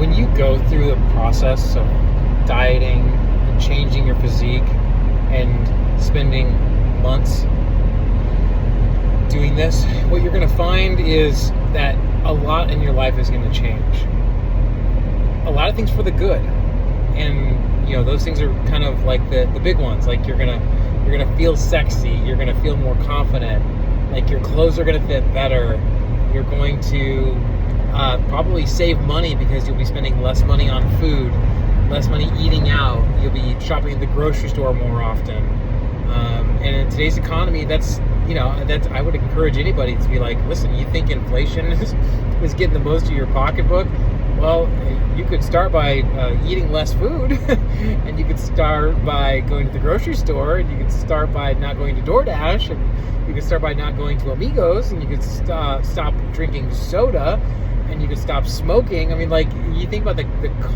when you go through the process of dieting and changing your physique and spending months doing this, what you're going to find is that a lot in your life is going to change. A lot of things for the good. And those things are kind of like the big ones. Like you're gonna feel sexy, you're gonna feel more confident, like your clothes are gonna fit better, you're going to probably save money because you'll be spending less money on food, less money eating out, you'll be shopping at the grocery store more often. And in today's economy, that's I would encourage anybody to be like, listen, you think inflation is getting the most of your pocketbook? Well, you could start by eating less food, and you could start by going to the grocery store, and you could start by not going to DoorDash, and you could start by not going to Amigos, and you could stop drinking soda, and you could stop smoking. I mean, like, you think about the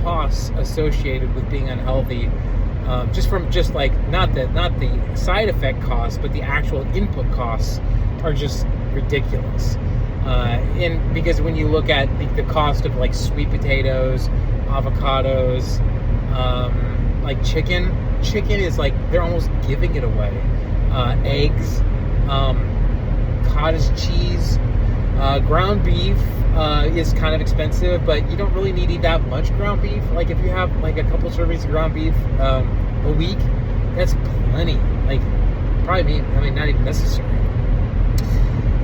costs associated with being unhealthy, not the side effect costs, but the actual input costs are just ridiculous. And because when you look at the cost of like sweet potatoes, avocados, like chicken is like, they're almost giving it away. Eggs, cottage cheese, ground beef is kind of expensive, but you don't really need to eat that much ground beef. Like if you have like a couple servings of ground beef a week, that's plenty. Like probably, not even necessary.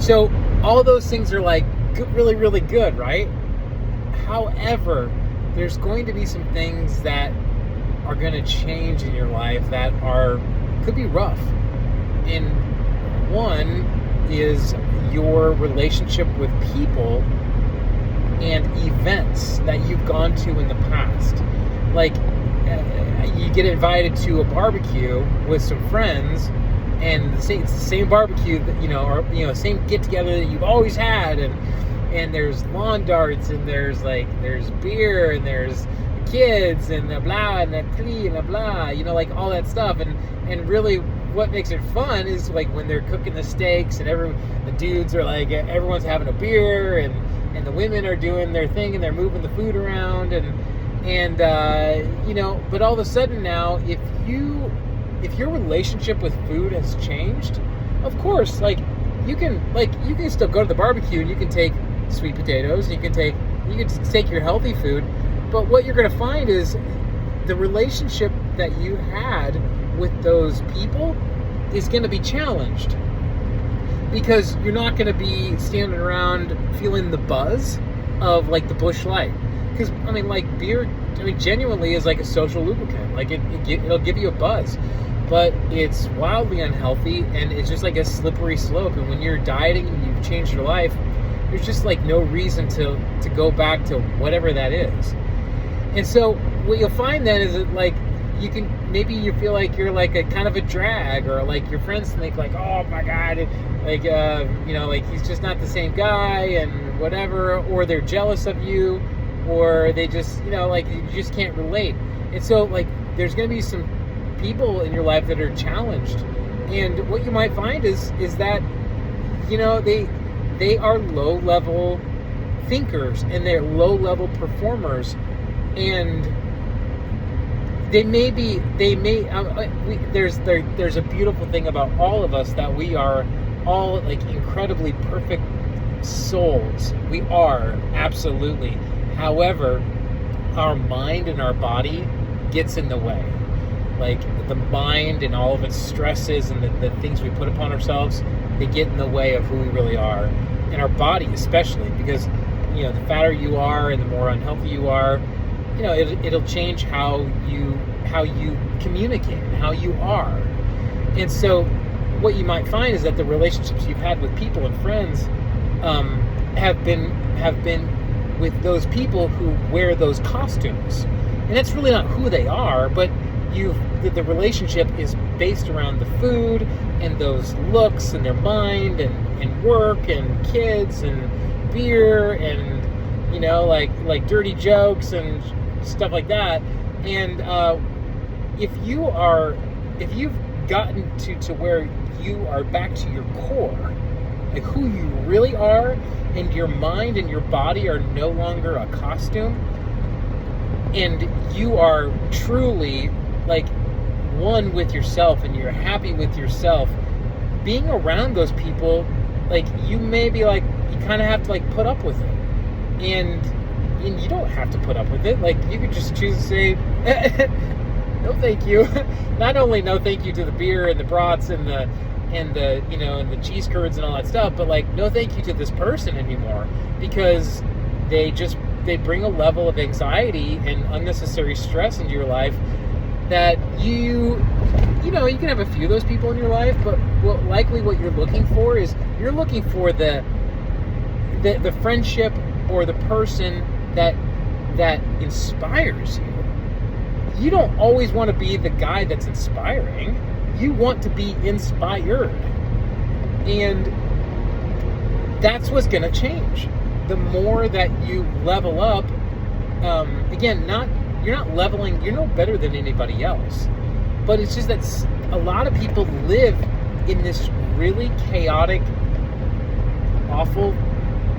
So all those things are like really, really good, right? However, there's going to be some things that are going to change in your life that could be rough. And one is your relationship with people and events that you've gone to in the past. Like you get invited to a barbecue with some friends, and it's the same barbecue that, same get together that you've always had, and there's lawn darts, and there's beer, and there's kids, and the blah, and the tree, and the blah, like all that stuff, and really what makes it fun is like when they're cooking the steaks, and the dudes are like, everyone's having a beer, and the women are doing their thing, and they're moving the food around, and but all of a sudden now, if your relationship with food has changed, of course, you can still go to the barbecue and you can take sweet potatoes, you can take your healthy food, but what you're going to find is the relationship that you had with those people is going to be challenged, because you're not going to be standing around feeling the buzz of like the Busch Light, because beer genuinely is like a social lubricant. Like it'll give you a buzz, but it's wildly unhealthy, and it's just like a slippery slope. And when you're dieting and you've changed your life, there's just like no reason to go back to whatever that is. And so what you'll find then is that like you feel like you're like a kind of a drag, or like your friends think like, oh my god, like he's just not the same guy and whatever, or they're jealous of you, or they just you just can't relate. And so like there's going to be some people in your life that are challenged, and what you might find is that they are low level thinkers, and they're low level performers, and there's a beautiful thing about all of us, that we are all like incredibly perfect souls. We are, absolutely. However, our mind and our body gets in the way. Like the mind and all of its stresses and the things we put upon ourselves, they get in the way of who we really are. And our body especially, because the fatter you are and the more unhealthy you are, it'll change how you communicate and how you are. And so what you might find is that the relationships you've had with people and friends have been with those people who wear those costumes. And that's really not who they are, but the relationship is based around the food and those looks and their mind and work and kids and beer and like dirty jokes and stuff like that. And if you've gotten to where you are back to your core, like who you really are, and your mind and your body are no longer a costume, and you are truly like one with yourself and you're happy with yourself, being around those people, like, you may be like, you kind of have to like put up with it, and you don't have to put up with it. Like, you could just choose to say no thank you. Not only no thank you to the beer and the brats and the you know, and the cheese curds and all that stuff, but like, no thank you to this person anymore, because they bring a level of anxiety and unnecessary stress into your life that you know, you can have a few of those people in your life, but what you're looking for is, you're looking for the friendship or the person that inspires you. You don't always want to be the guy that's inspiring. You want to be inspired. And that's what's going to change. The more that you level up, again, you're not leveling, you're no better than anybody else. But it's just that a lot of people live in this really chaotic, awful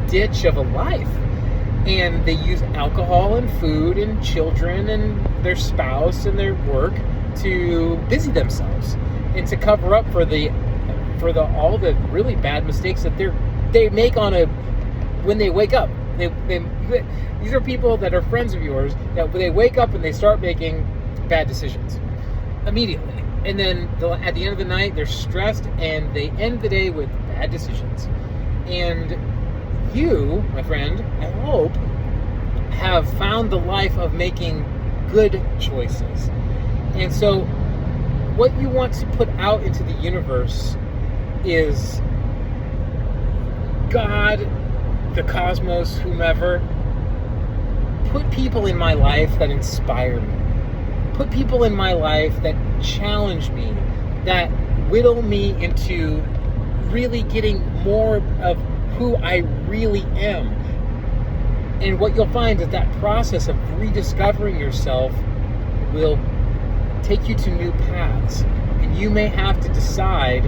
ditch of a life. And they use alcohol and food and children and their spouse and their work to busy themselves and to cover up for all the really bad mistakes that they make when they wake up. These are people that are friends of yours that when they wake up and they start making bad decisions immediately, and then at the end of the night they're stressed and they end the day with bad decisions. And you, my friend, I hope, have found the life of making good choices. And so what you want to put out into the universe is God, the cosmos, whomever. Put people in my life that inspire me. Put people in my life that challenge me, that whittle me into really getting more of who I really am. And what you'll find is that process of rediscovering yourself will take you to new paths. And you may have to decide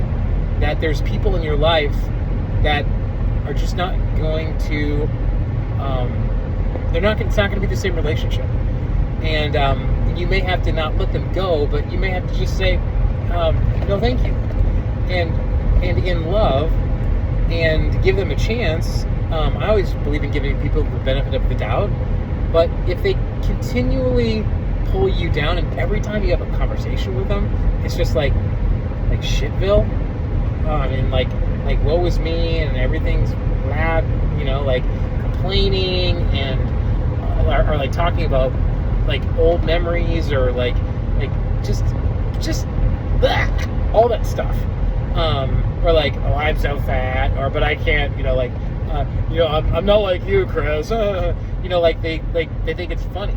that there's people in your life that are just not going to, it's not going to be the same relationship. And you may have to not let them go, but you may have to just say, no thank you. And in love, and give them a chance. I always believe in giving people the benefit of the doubt, but if they continually pull you down, and every time you have a conversation with them, it's just like shitville. I mean, like woe is me, and everything's bad, you know, like complaining and or like talking about like old memories, or like just bleh, all that stuff. Or like, oh, I'm so fat, or but I can't, you know, like, you know, I'm not like you, Chris. You know, like they think it's funny,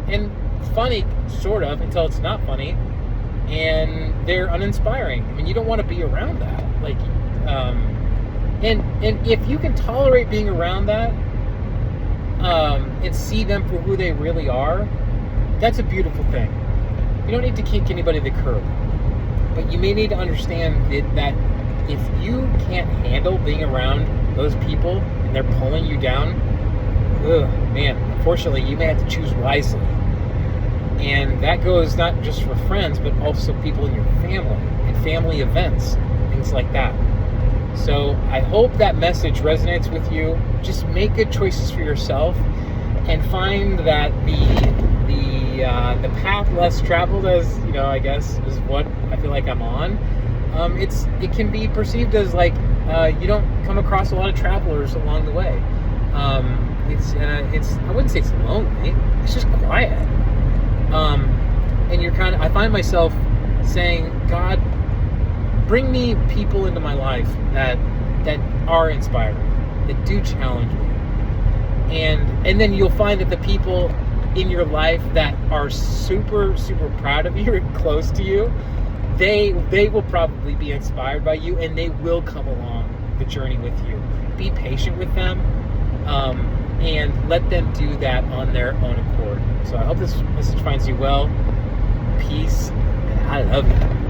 and funny sort of until it's not funny, and they're uninspiring. I mean, you don't want to be around that. Like, and if you can tolerate being around that, and see them for who they really are, that's a beautiful thing. You don't need to kick anybody to the curb. But you may need to understand that if you can't handle being around those people and they're pulling you down, man, unfortunately, you may have to choose wisely. And that goes not just for friends, but also people in your family and family events, things like that. So I hope that message resonates with you. Just make good choices for yourself and find that the path less traveled, as you know, I guess, is what I feel like I'm on. It can be perceived as like you don't come across a lot of travelers along the way. It's I wouldn't say it's lonely. It's just quiet. And you're I find myself saying, God, bring me people into my life that are inspiring, that do challenge me, and then you'll find that the people in your life that are super, super proud of you and close to you, they will probably be inspired by you, and they will come along the journey with you. Be patient with them, and let them do that on their own accord. So I hope this message finds you well. Peace, and I love you.